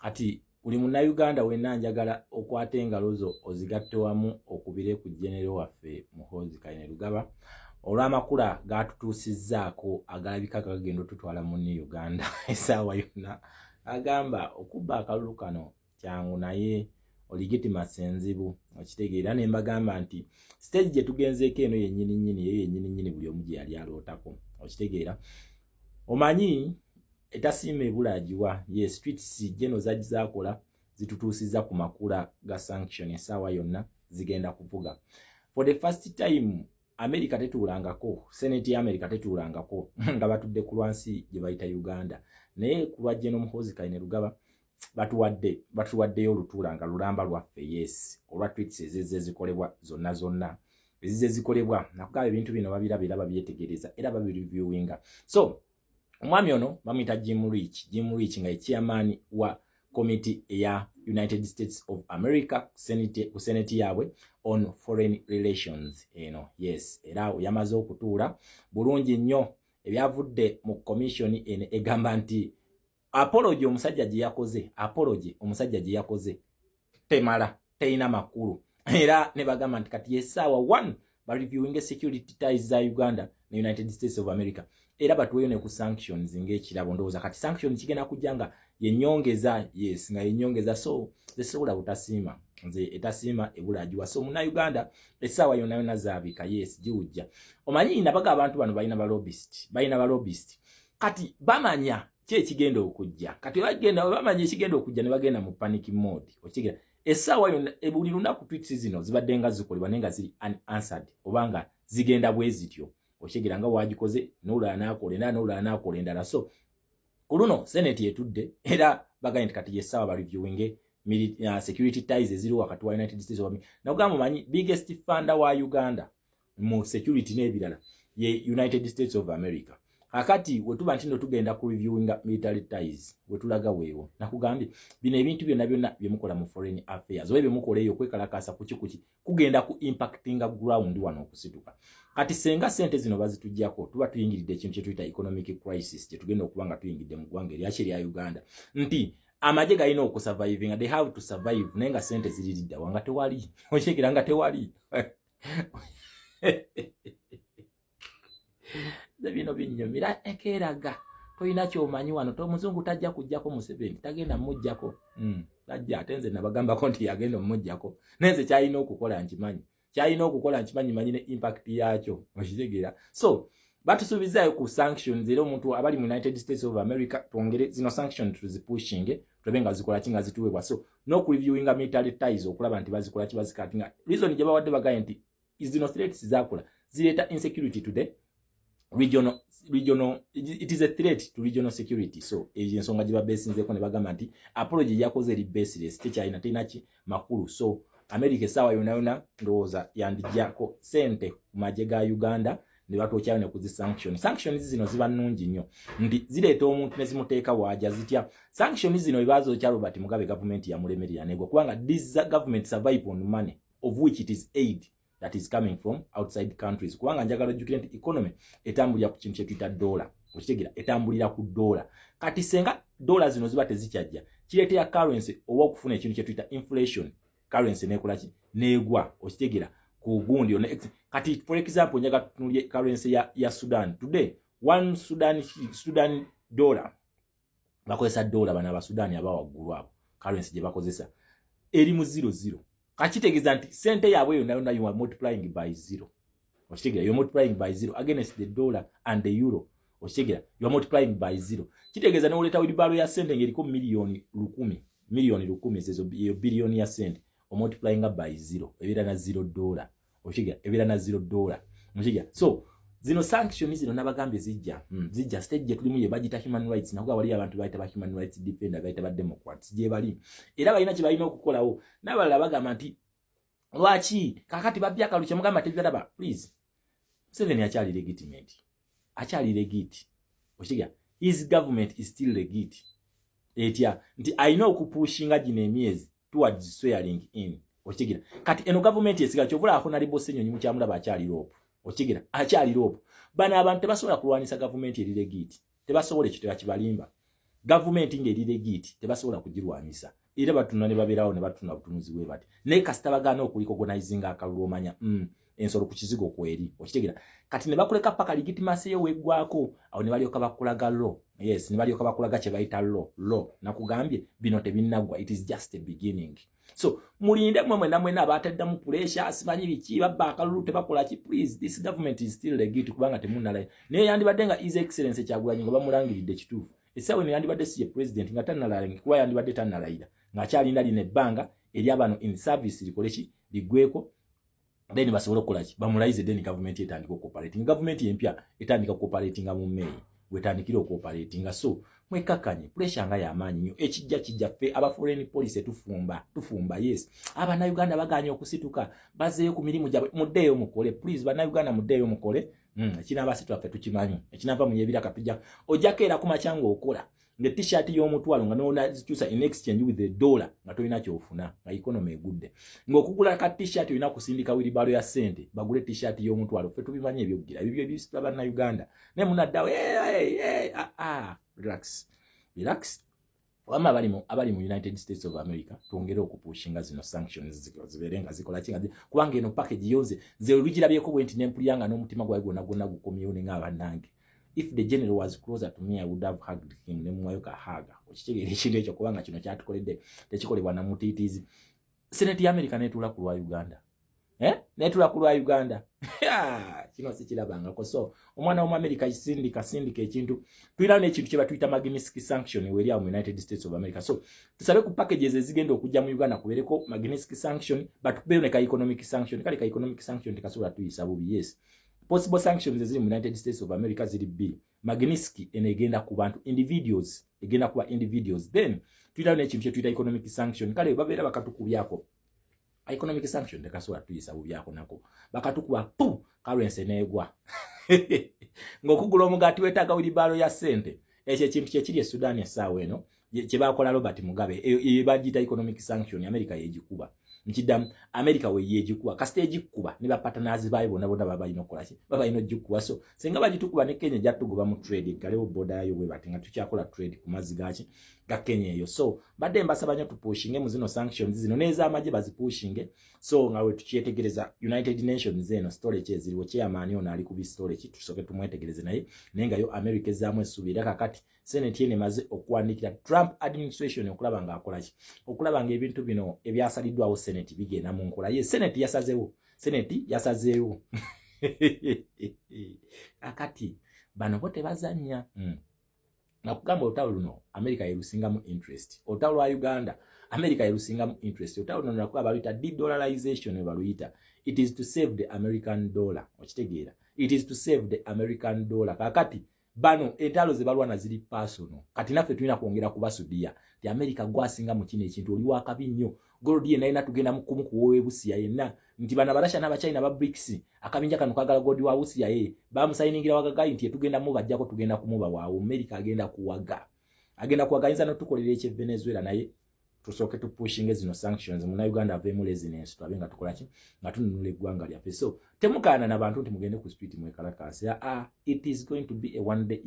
kati buli munnayuganda wenna njagala okwata engalo zo ozigatte wamu okubire ku genero waffe Muhoozi Kainerugaba olw'amakula gatutuusizzaako agalabika gagenda otutwala mu Uganda essaawa yonna. Agamba okubba akalulu kano kyangu naye oligitimacy enzibu okitegeera. Ne mbagamba nti stage gye tugenzeeko eno yennyini buli omu gye yali alootako okitegeera. Omanyi etasiima ebulaagiwa ye streets geno zaakola zitutuusizza ku makula ga sanction essaawa yonna zigenda kuvuga. For the first time America tetuulangako, Senate ya America tetuulangako nga batudde ku lwansi gye bayita Uganda. Naye ku lwa General Muhoozi Kainerugaba batuwaddeyo olutuulanga lulamba lwaffe yes olwa tweets ezizze zikolebwa zonna ezizze zikolebwa nakugaba ebintu bino babirabira babyetegereza era babireviewinga. So omwami ono bamuyita Jim Rich nga ye chairman wa committee ya United States of America Senate yaabwe on foreign relations eno yes era yamaze okutuula bulungi nnyo ebyavudde mu commission ene egamba nti apology omusajja gye yakoze temala teina makulu era ne bagamba nti kati yesaawa 1 ba reviewing security ties za Uganda ne United States of America era batuweyo ne ku sanctions ng'ekirabo ndowooza kati sanctions kigenda kujjanga yenyongeza yes nga yenyongeza so zesobola butasiima nze etasiima ebulaagiwa so muna Uganda essaawa yonna zaabika yes giwujja. Omanyi nabaga abantu bano balina ba lobbyist kati bamanya kye kigenda okujja kati bamanya ekigenda okujja ne bagenda mu panic mode okigira essaawa yonna buli lunaku tweets zino zibadde nga zikolebwa nenga ziri unanswered obanga zigenda bwe zityo okigira nga wagikoze n'olala n'akola endala. So kuluno Senate yetudde era baganye kati yessaawa ba reviewing security ties eziri wakati wa United States of America. Nagamba manyi biggest funder wa Uganda mu security n'ebirala ye United States of America. Akati wetuba ntindo tugenda ku reviewing military ties wetulaga weewo nakugambye bino ebintu byonna byemukola mu foreign affairs oba byemukola eyo kwekalakasa kuki kugenda ku impactinga ground wano okusituka. Kati senga sente zino bazitujjako tuba tuyingiridde ekintu kye tuyita economic crisis kye tugenda okubanga tuyingidde mu ggwanga eryaki lya Uganda nti amagye galina okusurviving they have to survive naye nga sente ziriridda wanga tewali okigira nga tewali bino binyumira ekeraga toyina kyomanyi wano omuzungu tajja kujjako Museveni tagenda mujjako tajja ate nze nabagambako nti yagenda mujjako nenze kyalina okukola nkimanyi manyi ne impact yakyo okitegeera. So batusuubizaayo ku sanctions era omuntu abali mu United States of America twongere zino sanctions tuzipushing tulebe nga zikola ki nga zituweebwa. So n'okureviewinga military ties okulaba nti bazikola ki bazikatinga. Reason gye bawadde bagaye nti zino threats zakola zireeta insecurity to the regional it is a threat to regional security. So ensonga gye babeesinzeko ne bagamba nti apology yakoze eri baseless tekyalina tenaki makulu. So America essaawa yonna ndowooza yandijjako sente ku magye ga Uganda ne batokyayo ne kuzi sanctions zino ziba nnungi nnyo nti zireeta omuntu ne zimuteeka waaja zitya. Sanctions zino ebazo kya Robert Mugabe government yamulemerera negwa kubanga this government survive on money of which it is aid that is coming from outside countries. Kubanga njagala ojjukire nti economy etambulira ku kintu kye tuyita dollar okitegeera etambulira ku dollar. Kati senga dollar zino ziba tezikyajja kireetera currency oba okufuna ekintu kye tuyita inflation currency nekola ki negwa okitegeera ku gundi ono kati for example njaga tunulie currency ya Sudan today one Sudan dollar bakozesa dollar bana ba Sudan abawaggulu abo currency gye bakozesa eri mu 00 kachitegeeza nti sente yaabwe yonna you are multiplying by 0 okitegeera you are multiplying by 0 against the dollar and the euro okitegeera you are multiplying by 0 kitegeeza ne oleta wilibalo ya sente ngeriko milioni 10 ezo billion ya sente o multiplying by 0 ebira na 0 dollar okitegeera ebira na 0 dollar okitegeera. So zino sanctions zino nabagambye zijja stage gye tulimu ye bagita human rights nakuga wali abantu bayita ba human rights defender bayita ba democrats gye bali era balina kye balina okukolawo n'abalala bagamba nti lwaki kakati babya kaluche mugamba tebyalaba please Museveni akyali legit okitegeera his government is still legit etya nti alina okupushinga gino emyezi towards swearing in okitegeera. Kati eno government esiga kyovula ako nali bosse nyonyi mukyamulaba akyali rope okitegeera akyali rope bana abantu tebasobola kulwanisa government eri legit tebasobola ekitera kibalimba government ngeri legit tebasobola kugirwanyisa era batuna ne baberawo ne batuna butunuzi bwe bati naye kasita bagaana okulicognizinga akalulu omanya ensolo ku kizigo kweri okitegera kati ne bakuleka paka legitimacy yo weggwako awo ne balyoka bakulaga law yes ne balyoka bakulaga kye bayita law nakugambye bino tebinnagwa it is just a beginning so mulinde mwemwe namwe abatadda mu pressure asimanyi biki babba akalulu tebakola ki please this government is still legit kubanga temunnala naye yandibadde nga his excellence Kyagulanyi nga bamulangiridde kituufu esawe ne yandibadde si president nga tannalaira kuba yandibadde tannalayira ng'akyalinda lino ebbanga eri abano in service likole ki liggweko then basobola okukola ki bamulayize then government etandika cooperating government empya etandika cooperating mu May wetandikira cooperating so mwekakanye pressure nga y'amaanyi nnyo ekijja ffe aba foreign policy tufumba yes abana Uganda baganye okusituka bazeeyo ku mirimu gyabwe muddeeyo mukole please bana Uganda muddeeyo mukole ekinaaba situ affe tukimanyi ekinava mu yebira katujja ojjako era ku macyango okola nga t-shirt y'omutwalo nga n'onazikyusa in exchange with the dollar nga tolina kyofuna nga economy egudde ng'okugula ka t-shirt olina kusindika wiribalo ya ssente bagule t-shirt y'omutwalo ffe tubimanyi ebyoggira ebyo ebisitula banna Uganda naye munaddawo relax wama abali mu United States of America tuongere okupushinga zino sanctions ziberenga zikola kinga kubanga eno package yonze ze olugirabyeko bwenti nempuliyanga n'omutima gwawe gwonna gukomyewo ne ng'abannange. If the general was closer to me, I would have hugged him. Nemwayoka haga. Okitegere ekintu ekyo kubanga kino kyatukoledde tekikolebwa na mutiitizi. Senate ya America netula ku lwa Uganda. Netula ku lwa Uganda. Kino sikirabangako. So omwana wa America isindika ekintu. Tulina n'ekintu kye batuyita Magnitsky sanction weri mu United States of America. So tusabe ku packages ezigenda okujja mu Uganda kubereko Magnitsky sanction but kubere ka economic sanction. Kale ka economic sanction tekasobola tuyisa bubi yes. Possible sanctions eziri mu United States of America ziri bbiri. Magnitsky enegenda ku bantu individuals, egenda kuba individuals. Then tulina n'ekintu kye tuyita economic sanction. Kale babeera bakatukubyako. Economic sanction tekasobola tuyisa bubyako nako. Bakatukuba currency neegwa. Ng'okugula omugaati weetaaga wiribalo ya ssente. Ekyo ekintu kye kiri e Sudan essaawa eno kye bakola Robert Mugabe bagiyita economic sanction America yegikuba. Nkidamu America we yegikuba kasita egikuba ne bapatanazi bayo bonna babayina okukola ki babayina ogikuba so senga bagitukuba ne Kenya jatugoba mu trade galewo boda yayo bwe batinga tukyakola trade ku mazzi gaki ga Kenya eyo so badde mbasaba nnyo tupushinge mu zino sanctions zino neza amaje bazipushinge so nga we tukyetegereza United Nations eno storage eziriwo chairman ono ali ku bi storage tusoke tumwetegereze naye nenga yo America ezamu esubira kakati Senate yene maze okuwandikira Trump administration okulaba nga akola ki okulaba nga ebintu bino ebyasaliddwawo Senate bigenda mu nkola ye Senate yasazeewo akati bano bote bazanya nakugamba olutalo luno America yerusingamu interest olutalo lwa Uganda America yerusingamu interest olutalo luno nakuba baluyita de-dollarization baluyita it is to save the American dollar okitegeera it is to save the American dollar kakati bano entalo ze balwana ziri personal kati naffe tulina kwongera kubasudia ti America gwasinga mu kino ekintu oli wakabi nnyo gold ye naina tugenda mukumu kuwowe Busia yenna nti bana Barasha n'aba China ba BRICS akabinja kanu kagala gold wa Busia ye bamusayiningira wagagai nti tugenda mu bajjako tugenda kumuba waawo America agenda kuwaga inza no tukolera eche Venezuela naye tusoke tupushinge zino sanctions mu Uganda avemu resilience twabenga tukola ki nga tununule gwanga lya so temukana na bantu timugende ku street mwekalakasi it is going to be a one day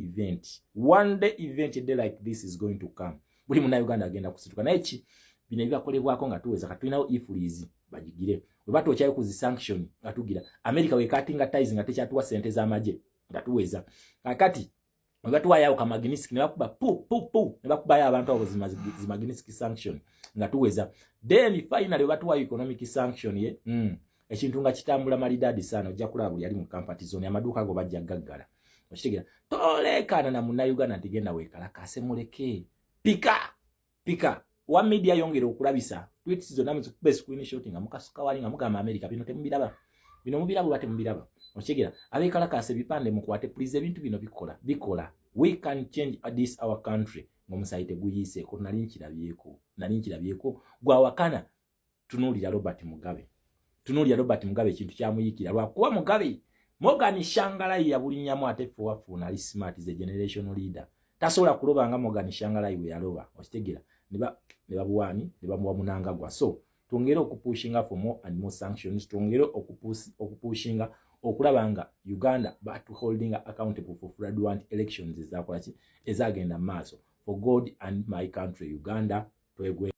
event a day like this is going to come buli mu Uganda agenda kusituka naye ki bino ebyakolebwako nga tuweza katulinawo ifreeze bagigire we bato kyayo ku sanction nga tugira America we cutting ties nga tekyatuwa sente z'amaje nga tuweza kakati ngatuwa yao ka Magnitsky ne bakuba ne bakuba ya abantu abo zi Magnitsky sanction nga tuweza then finally batuwa economic sanction ye ekintu nga kitambula malidadi sana ojja kulaba buli ali mu campati zone amaduka go bajja gaggala okitegera tolekana na munna Uganda ntigenda wekala kase muleke pika wa media yongera okulabisa tweets zo namu zikube screenshot nga mukasuka wali nga mugamba America bino temubiraba bate mubiraba okitegera abekala kase bipande mukwate please ebintu bino bikola we can change this our country ngomusaite guyise ko nalinkirabyeko gwa wakana tunulira Robert Mugabe kintu kyamuyikira lwa kuba Mugabe Morgan Shangalai yabulinyamu ate fuwafuna ali smart ze generational leader tasobola kuloba nga Morgan Shangalai we yaloba okitegera ne babuwani ne bamuwa munangagwa so tuongere okupushinga for more and more sanctions tuongere okupushinga okulabanga Uganda but holding accountable for fraudulent elections ezakola ki ezagenda maaso for God and my country Uganda. Twegwe